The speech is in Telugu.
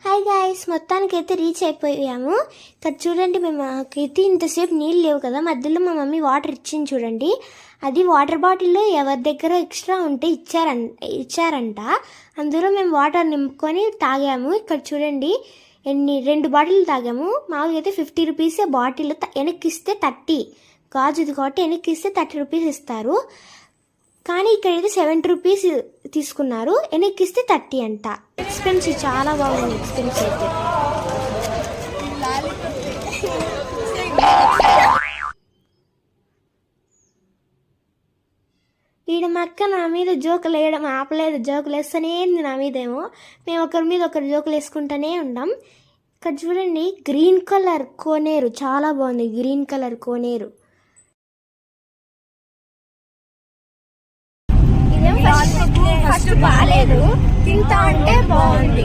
హాయ్ గాయ్స్, మొత్తానికైతే రీచ్ అయిపోయాము. ఇక్కడ చూడండి, మాకైతే ఇంతసేపు నీళ్ళు లేవు కదా, మధ్యలో మా మమ్మీ వాటర్ ఇచ్చింది చూడండి. అది వాటర్ బాటిల్లో ఎవరి దగ్గర ఎక్స్ట్రా ఉంటే ఇచ్చారంట. అందులో మేము వాటర్ నింపుకొని తాగాము. ఇక్కడ చూడండి, 2 బాటిల్ తాగాము. మామూలుగా అయితే 50 రూపీసే బాటిల్, వెనక్కిస్తే 30 గాజుది కాబట్టి వెనక్కిస్తే 30 రూపీస్ ఇస్తారు. కానీ ఇక్కడైతే 70 రూపీస్ తీసుకున్నారు, వెనక్కిస్తే 30 అంట. ఎక్స్పెన్సివ్, చాలా బాగుంది ఎక్స్పెన్సివ్ అయితే. ఈడ మా అక్క నా మీద జోకులు వేయడం ఆపలేదు, జోకులు వేస్తూనే ఉంది నా మీదేమో. మేము ఒకరి మీద ఒకరు జోకులు వేసుకుంటూనే ఉన్నాం. ఇక్కడ చూడండి, గ్రీన్ కలర్ కోనేరు చాలా బాగుంది. గ్రీన్ కలర్ కోనేరు ఫస్ట్ బాగాలేదు, తింటా అంటే బాగుంది.